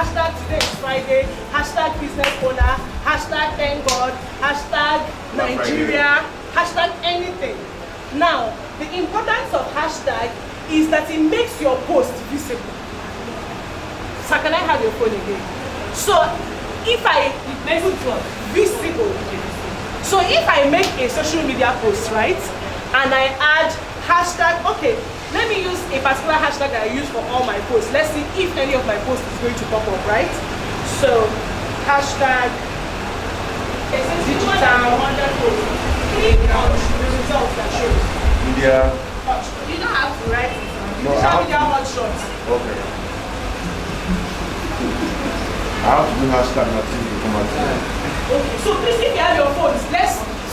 Hashtag today is Friday, hashtag business owner, hashtag thank God, hashtag Nigeria, hashtag anything. Now, the importance of hashtag is that it makes your post visible. So can I have your phone again? So if I make it visible, so if I make a social media post, right, and I add hashtag, okay, let me use a particular hashtag that I use for all my posts. Let's see if any of my posts is going to pop up, right? So hashtag digital click on the results that shows. Media. You don't have to write it. No, Digital media hot shots. Okay. I have to do hashtag nothing to come out. Okay, so please if you have your phones,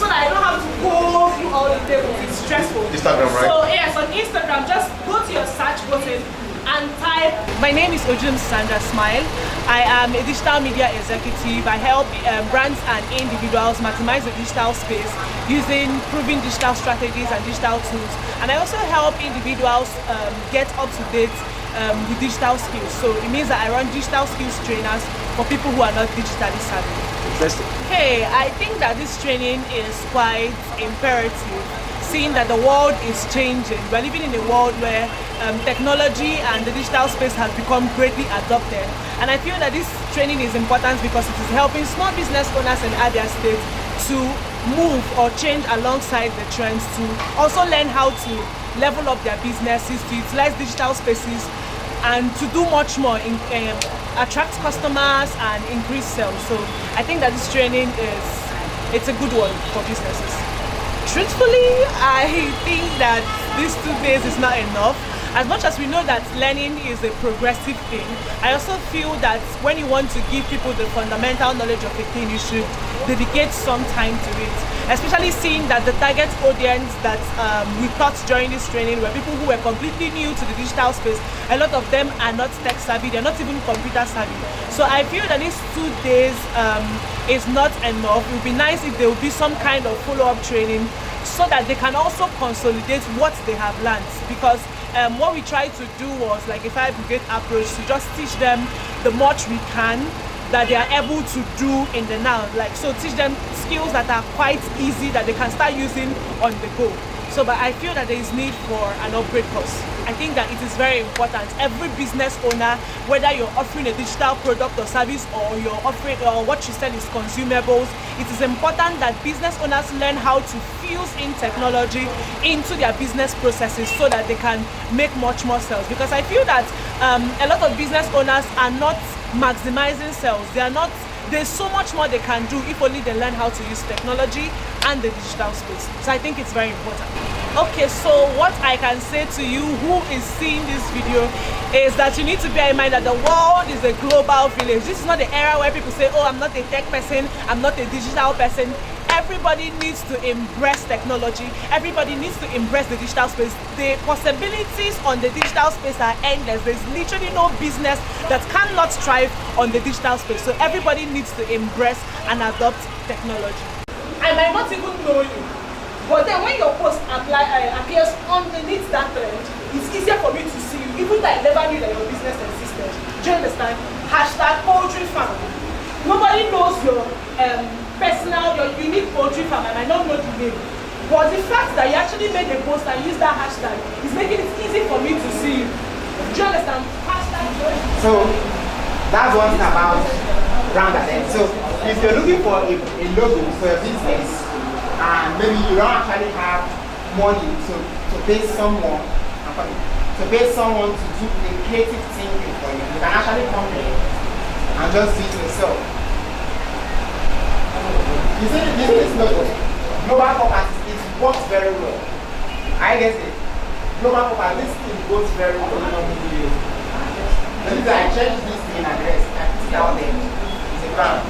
so that I don't have to go through all the tables, it's stressful. Instagram, right? So yes, on Instagram, just go to your search button and type. My name is Ojum Sandra Smile. I am a digital media executive. I help brands and individuals maximize the digital space using proven digital strategies and digital tools. And I also help individuals get up to date with digital skills. So it means that I run digital skills trainers for people who are not digitally savvy. Interesting. Hey, I think that this training is quite imperative, seeing that the world is changing. We're living in a world where technology and the digital space has become greatly adopted. And I feel that this training is important because it is helping small business owners in Abia State to move or change alongside the trends, to also learn how to level up their businesses, to utilize digital spaces, and to do much more, attract customers and increase sales. So I think that this training it's a good one for businesses. Truthfully, I think that these 2 days is not enough. As much as we know that learning is a progressive thing, I also feel that when you want to give people the fundamental knowledge of a thing, you should dedicate some time to it. Especially seeing that the target audience that we taught during this training were people who were completely new to the digital space. A lot of them are not tech savvy, they're not even computer savvy. So I feel that these 2 days is not enough. It would be nice if there would be some kind of follow-up training so that they can also consolidate what they have learned. Because what we tried to do was like a fire brigade approach, to just teach them the much we can that they are able to do in the now. Like, so teach them skills that are quite easy that they can start using on the go. So, but I feel that there is need for an upgrade course. I think that it is very important. Every business owner, whether you're offering a digital product or service, or you're offering, or what you sell is consumables, it is important that business owners learn how to fuse in technology into their business processes so that they can make much more sales. Because I feel that a lot of business owners are not maximizing sales. There's so much more they can do if only they learn how to use technology and the digital space. So I think it's very important. Okay, so what I can say to you who is seeing this video is that you need to bear in mind that the world is a global village. This is not the era where people say, oh, I'm not a tech person, I'm not a digital person. Everybody needs to embrace technology. Everybody needs to embrace the digital space. The possibilities on the digital space are endless. There's literally no business that cannot thrive on the digital space. So everybody needs to embrace and adopt technology. I might not even know you, but then when your post appears underneath that trend, it's easier for me to see you, even though I never knew that your business existed. Do you understand? Hashtag poultry farm. Nobody knows your personal, your unique poultry farm. I might not know the name, but the fact that you actually made a post and used that hashtag is making it easy for me to see you. Do you understand? Hashtag. So that's one thing about brand identity. So if you're looking for a logo for your business and maybe you don't actually have money to pay someone to do the creative thinking for you, you can actually come here and just do it yourself. You see this logo, global properties, it works very well. I get it. Global properties, this thing goes very well. Maybe I change this thing address and put it out there. It's a brand.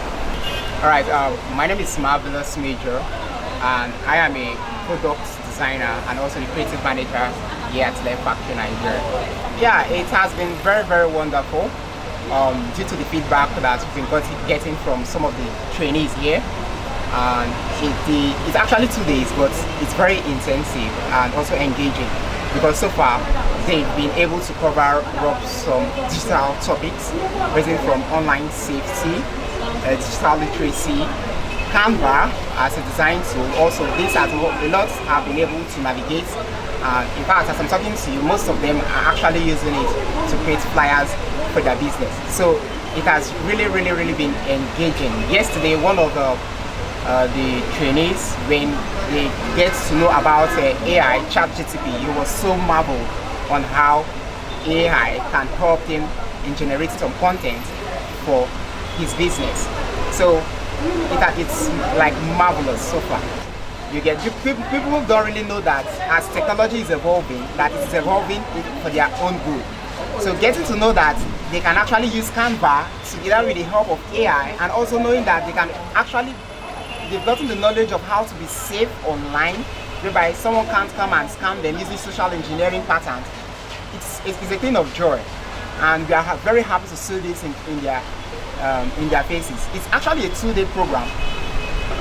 Alright, my name is Marvelous Major, and I am a product designer and also the creative manager here at Left Factory Nigeria. Yeah, it has been very, very wonderful due to the feedback that we've been getting from some of the trainees here. And it's actually 2 days, but it's very intensive and also engaging, because so far they've been able to cover up some digital topics, ranging from online safety, digital literacy, Canva as a design tool. Also, this has a lot have been able to navigate. In fact, as I'm talking to you, most of them are actually using it to create flyers for their business. So it has really been engaging. Yesterday, one of the trainees, when they get to know about AI, ChatGPT, he was so marveled on how AI can help him in generating some content for his business. So it's like marvelous so far. People don't really know that as technology is evolving, that it's evolving for their own good. So getting to know that they can actually use Canva together with the help of AI, and also knowing that they can actually develop the knowledge of how to be safe online, whereby someone can't come and scam them using social engineering patterns. It's a thing of joy, and we are very happy to see this in their faces. It's actually a 2-day program.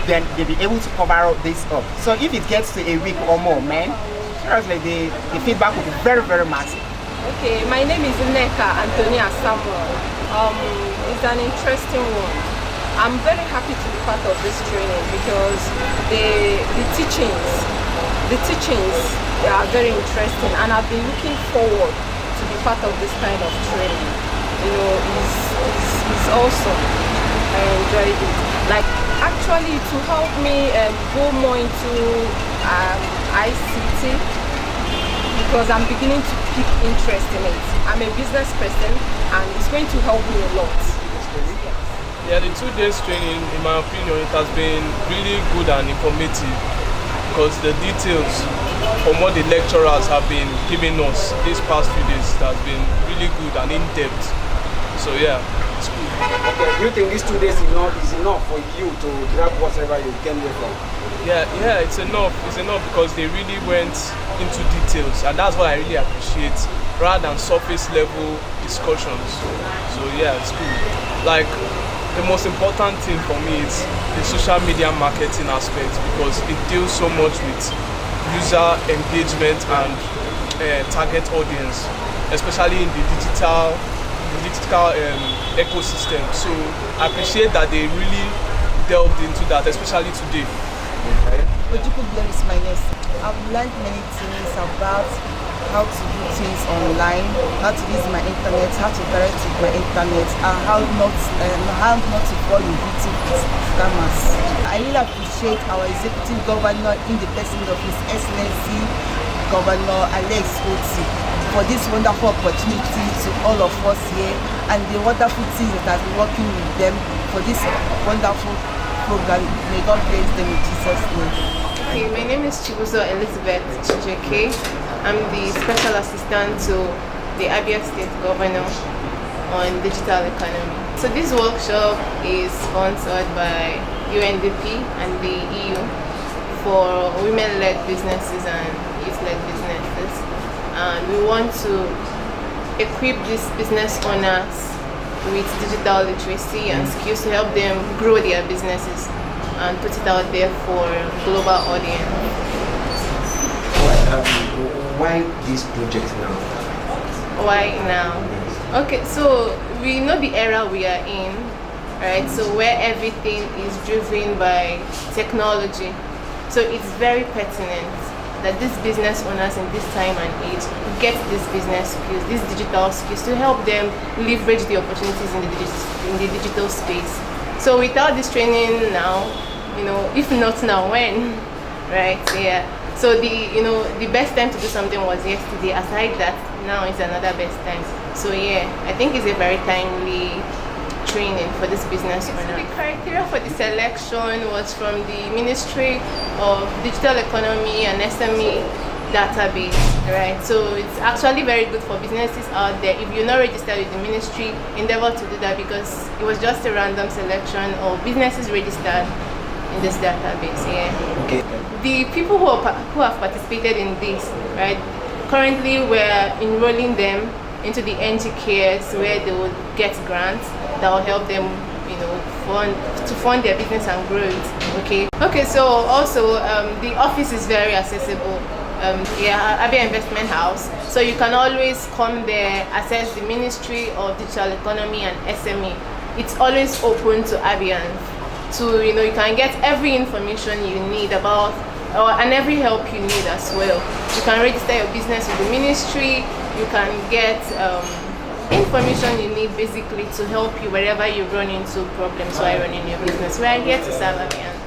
Then they'll be able to cover this up. So if it gets to a week or more, man, seriously, the feedback will be very massive. Okay, my name is Nneka Antonia Samuel. It's an interesting one. I'm very happy to be part of this training because the teachings are very interesting, and I've been looking forward to be part of this kind of training. You know, it's awesome. I enjoyed it. Like, actually, to help me go more into ICT, because I'm beginning to pick interest in it. I'm a business person, and it's going to help me a lot. Yeah, the 2 days training, in my opinion, it has been really good and informative, because the details from what the lecturers have been giving us these past few days has been really good and in-depth. So yeah, it's good. Okay, do you think these 2 days is enough for you to grab whatever you came here from? Yeah, it's enough. It's enough because they really went into details, and that's what I really appreciate, rather than surface level discussions. So yeah, it's good. Like, the most important thing for me is the social media marketing aspect, because it deals so much with user engagement and target audience, especially in the digital ecosystem. So I appreciate that they really delved into that, especially today. Okay. Ojukwu Glory is my name. I've learned many things about how to do things online, how to use my internet, how to interact with my internet, and how not to fall in victim with scammers. I really appreciate our executive governor in the person of His Excellency Governor Alex Oti for this wonderful opportunity to all of us here, and the wonderful team that has been working with them for this wonderful program. May God bless them in Jesus' name. Okay, my name is Chibuzo Elizabeth Chijeke. I'm the special assistant to the Abia State Governor on digital economy. So this workshop is sponsored by UNDP and the EU for women-led businesses and youth-led businesses. And we want to equip these business owners with digital literacy and skills to help them grow their businesses and put it out there for global audience. Why this project now? Why now? Okay, so we know the era we are in, right? So where everything is driven by technology. So it's very pertinent that these business owners in this time and age get these business skills, these digital skills, to help them leverage the opportunities in the digital space. So without this training now, if not now, when? Right? Yeah. So the best time to do something was yesterday. Aside that, now is another best time. So yeah, I think it's a very timely training for this business owner. The criteria for the selection was from the Ministry of Digital Economy and SME database, right? So it's actually very good for businesses out there. If you're not registered with the ministry, endeavor to do that, because it was just a random selection of businesses registered in this database. Yeah. Okay. The people who have participated in this, right? Currently, we're enrolling them into the NG Cares, where they will get grants that will help them, fund their business and grow it. Okay. So also the office is very accessible. Abia Investment House. So you can always come there, access the Ministry of Digital Economy and SME. It's always open to Abians. To you can get every information you need about and every help you need as well. You can register your business with the ministry. You can get information you need basically to help you wherever you run into problems while running your business. We are here to serve Abians.